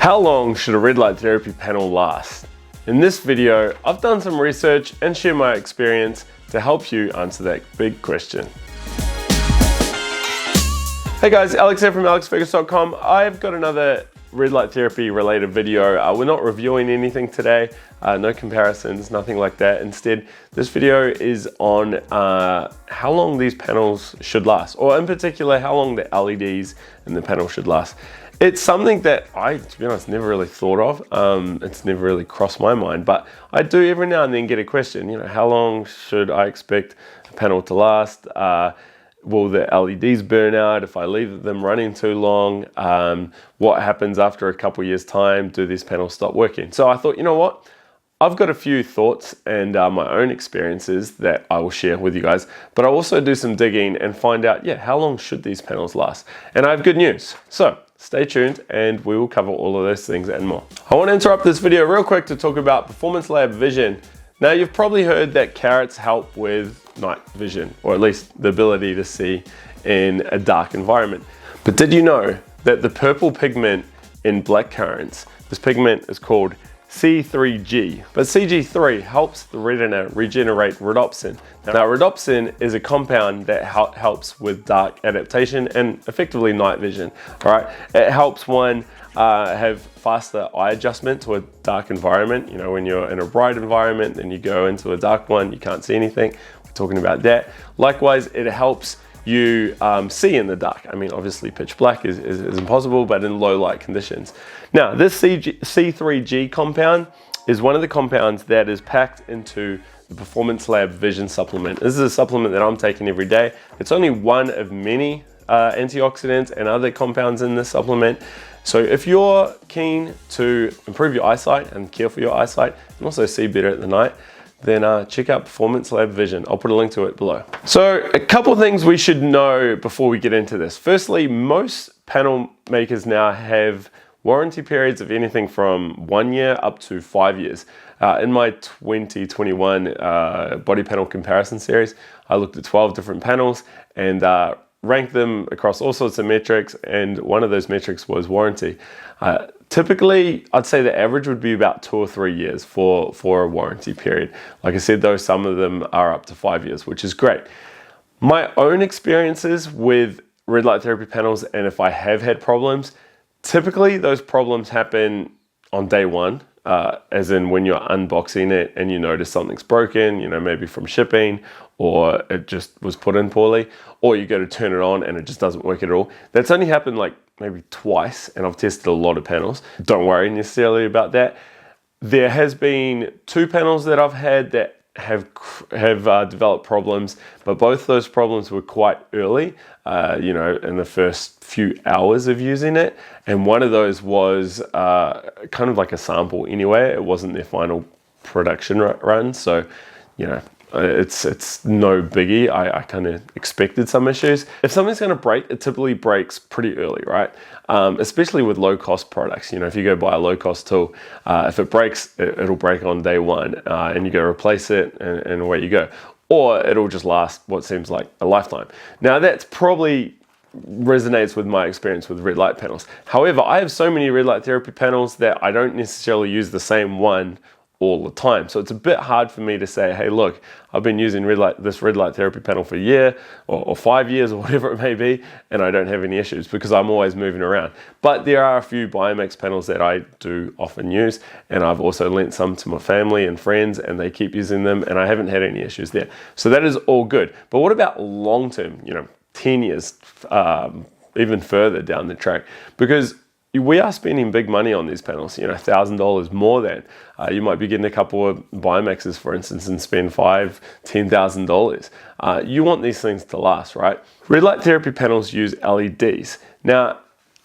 How long should a red light therapy panel last? In this video, I've done some research and share my experience to help you answer that big question. Hey guys, Alex here from alexfergus.com. I've got another red light therapy related video. We're not reviewing anything today, no comparisons, nothing like that. Instead, this video is on how long these panels should last, or in particular, how long the LEDs in the panel should last. It's something that I, to be honest, never really thought of. It's never really crossed my mind, but I do every now and then get a question, how long should I expect a panel to last? Will the LEDs burn out if I leave them running too long? What happens after a couple years time? Do these panels stop working? So I thought, you know what? I've got a few thoughts and my own experiences that I will share with you guys, but I'll also do some digging and find out, how long should these panels last? And I have good news. So stay tuned and we will cover all of those things and more. I want to interrupt this video real quick to talk about PerformanceLab Vision. Now, you've probably heard that carrots help with night vision, or at least the ability to see in a dark environment. But did you know that the purple pigment in black currants, this pigment is called C3G, but CG3 helps the retina regenerate rhodopsin. Now, rhodopsin is a compound that helps with dark adaptation and effectively night vision. All right, it helps one have faster eye adjustment to a dark environment. When you're in a bright environment, then you go into a dark one, you can't see anything. We're talking about that. Likewise, it helps you see in the dark. I mean, obviously pitch black is impossible, but in low light conditions. Now, this C3G compound is one of the compounds that is packed into the PerformanceLab Vision supplement. This is a supplement that I'm taking every day. It's only one of many antioxidants and other compounds in this supplement. So if you're keen to improve your eyesight and care for your eyesight and also see better at the night, then check out PerformanceLab Vision. I'll put a link to it below. So a couple of things we should know before we get into this. Firstly, most panel makers now have warranty periods of anything from 1 year up to 5 years. In my 2021 body panel comparison series, I looked at 12 different panels and ranked them across all sorts of metrics, and one of those metrics was warranty. Typically, I'd say the average would be about 2 or 3 years for a warranty period. Like I said, though, some of them are up to 5 years, which is great. My own experiences with red light therapy panels, and if I have had problems, typically those problems happen on day one, as in when you're unboxing it and you notice something's broken, maybe from shipping, or it just was put in poorly, or you go to turn it on and it just doesn't work at all. That's only happened like maybe twice, and I've tested a lot of panels. Don't worry necessarily about that. There has been 2 panels that I've had that have developed problems, but both those problems were quite early, in the first few hours of using it. And one of those was kind of like a sample anyway. It wasn't their final production run. So, it's no biggie. I kind of expected some issues. If something's going to break, it typically breaks pretty early, right? Especially with low cost products. If you go buy a low cost tool, if it breaks, it'll break on day one, and you go replace it and away you go. Or it'll just last what seems like a lifetime. Now, that's probably resonates with my experience with red light panels. However, I have so many red light therapy panels that I don't necessarily use the same one all the time. So it's a bit hard for me to say, hey, look, I've been using this red light therapy panel for a year or 5 years or whatever it may be, and I don't have any issues because I'm always moving around. But there are a few Biomax panels that I do often use, and I've also lent some to my family and friends, and they keep using them, and I haven't had any issues there. So that is all good. But what about long term, 10 years, even further down the track? Because we are spending big money on these panels, $1,000 more than. You might be getting a couple of Biomaxes, for instance, and spend $5,000, $10,000. You want these things to last, right? Red light therapy panels use LEDs. Now,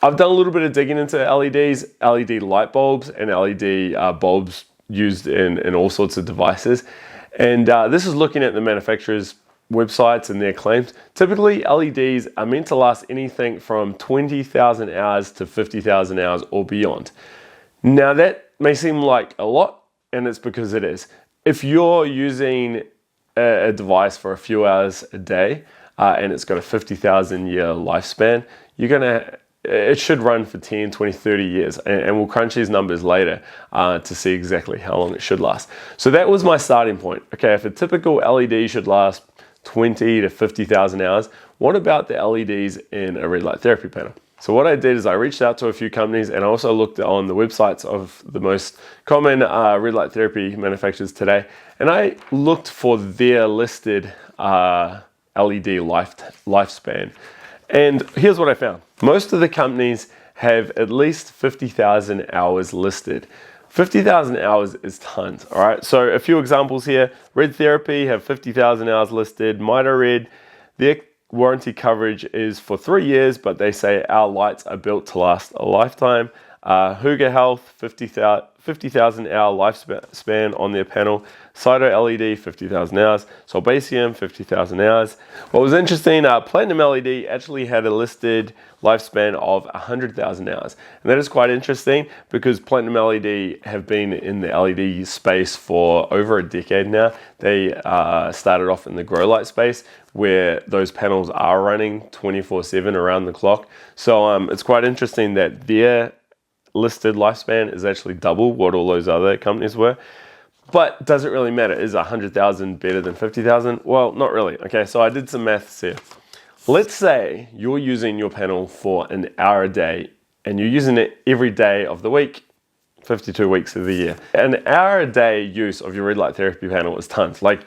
I've done a little bit of digging into LEDs, LED light bulbs, and LED bulbs used in all sorts of devices. And this is looking at the manufacturer's websites and their claims. Typically, LEDs are meant to last anything from 20,000 hours to 50,000 hours or beyond. Now, that may seem like a lot, and it's because it is. If you're using a device for a few hours a day, and it's got a 50,000 year lifespan, you're gonna it should run for 10, 20, 30 years. And we'll crunch these numbers later to see exactly how long it should last. So that was my starting point. Okay, if a typical LED should last 20 to 50,000 hours, what about the LEDs in a red light therapy panel? So what I did is I reached out to a few companies, and I also looked on the websites of the most common red light therapy manufacturers today, and I looked for their listed LED lifespan. And here's what I found. Most of the companies have at least 50,000 hours listed. 50,000 hours is tons, all right? So a few examples here. Red Therapy have 50,000 hours listed. Red, their warranty coverage is for 3 years, but they say our lights are built to last a lifetime. Huga Health, 50,000 hour lifespan on their panel. Cyto LED, 50,000 hours. Solbasium, 50,000 hours. What was interesting, Platinum LED actually had a listed lifespan of 100,000 hours. And that is quite interesting because Platinum LED have been in the LED space for over a decade now. They started off in the grow light space where those panels are running 24/7 around the clock. So it's quite interesting that their listed lifespan is actually double what all those other companies were. But does it really matter? Is 100,000 better than 50,000? Well, not really. Okay, so I did some maths here. Let's say you're using your panel for an hour a day and you're using it every day of the week, 52 weeks of the year. An hour a day use of your red light therapy panel is tons. Like,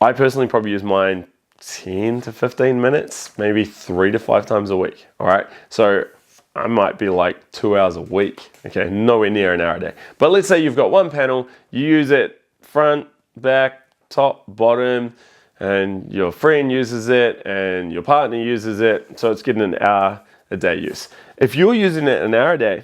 I personally probably use mine 10 to 15 minutes, maybe 3 to 5 times a week. All right, so I might be like 2 hours a week, okay, nowhere near an hour a day. But let's say you've got one panel, you use it front, back, top, bottom, and your friend uses it and your partner uses it, so it's getting an hour a day use. If you're using it an hour a day,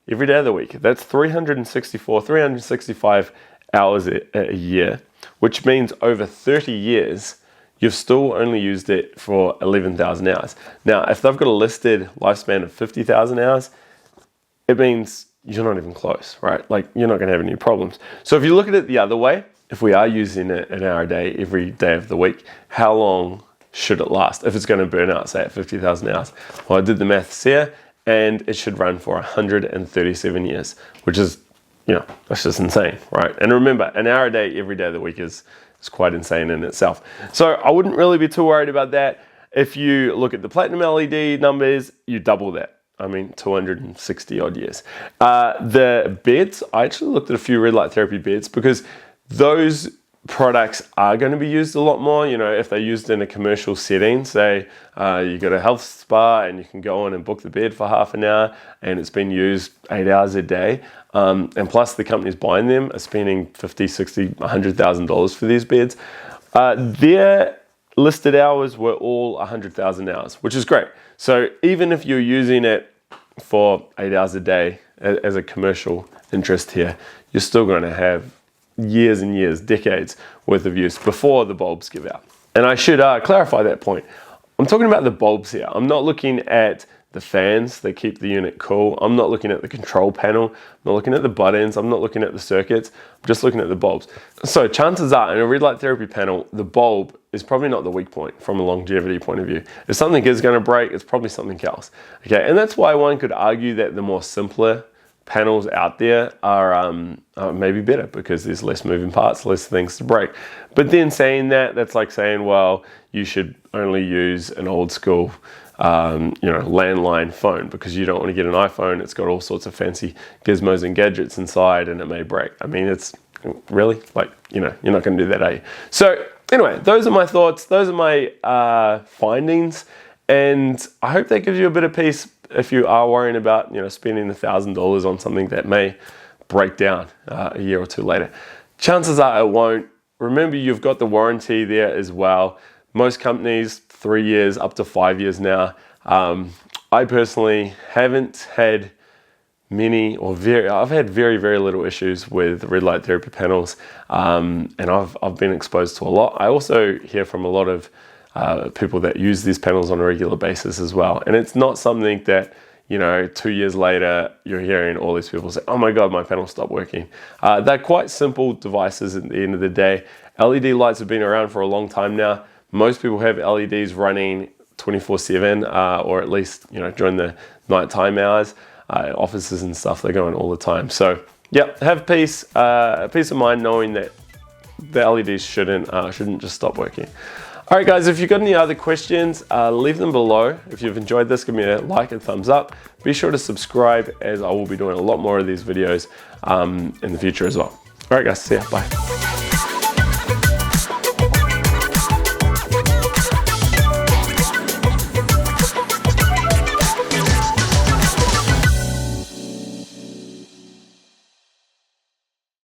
every day of the week, that's 365 hours a year, which means over 30 years, you've still only used it for 11,000 hours. Now, if they've got a listed lifespan of 50,000 hours, it means you're not even close, right? Like, you're not gonna have any problems. So if you look at it the other way, if we are using it an hour a day, every day of the week, how long should it last if it's gonna burn out, say at 50,000 hours? Well, I did the maths here, and it should run for 137 years, which is, you know, that's just insane, right? And remember, an hour a day, every day of the week is quite insane in itself. So I wouldn't really be too worried about that. If you look at the Platinum LED numbers, you double that. I mean, 260 odd years. The beds, I actually looked at a few red light therapy beds because those products are going to be used a lot more. You know, if they're used in a commercial setting, say you got a health spa and you can go in and book the bed for half an hour and it's been used 8 hours a day. And plus the companies buying them are spending $50, $60, $100,000 for these beds. Their listed hours were all 100,000 hours, which is great. So even if you're using it for 8 hours a day as a commercial interest here, you're still going to have years and years, decades worth of use before the bulbs give out. And I should clarify that point. I'm talking about the bulbs here. I'm not looking at the fans that keep the unit cool. I'm not looking at the control panel. I'm not looking at the buttons. I'm not looking at the circuits. I'm just looking at the bulbs. So chances are in a red light therapy panel, the bulb is probably not the weak point from a longevity point of view. If something is going to break, it's probably something else. Okay, and that's why one could argue that the more simpler panels out there are maybe better because there's less moving parts, less things to break. But then saying that, that's like saying, well, you should only use an old school landline phone because you don't want to get an iPhone. It's got all sorts of fancy gizmos and gadgets inside and it may break. I mean, it's really like, you're not going to do that, are you? So anyway, those are my thoughts. Those are my findings. And I hope that gives you a bit of peace if you are worrying about, spending $1,000 on something that may break down a year or two later. Chances are it won't. Remember, you've got the warranty there as well. Most companies, 3 years, up to 5 years now. I personally haven't had I've had very, very little issues with red light therapy panels. And I've been exposed to a lot. I also hear from a lot of people that use these panels on a regular basis as well. And it's not something that, 2 years later, you're hearing all these people say, oh my God, my panel stopped working. They're quite simple devices at the end of the day. LED lights have been around for a long time now. Most people have LEDs running 24/7, or at least, you know, during the nighttime hours. Offices and stuff, they're going all the time. So yeah, have peace of mind knowing that the LEDs shouldn't just stop working. All right, guys, if you've got any other questions, leave them below. If you've enjoyed this, give me a like and thumbs up. Be sure to subscribe, as I will be doing a lot more of these videos in the future as well. All right, guys, see ya, bye.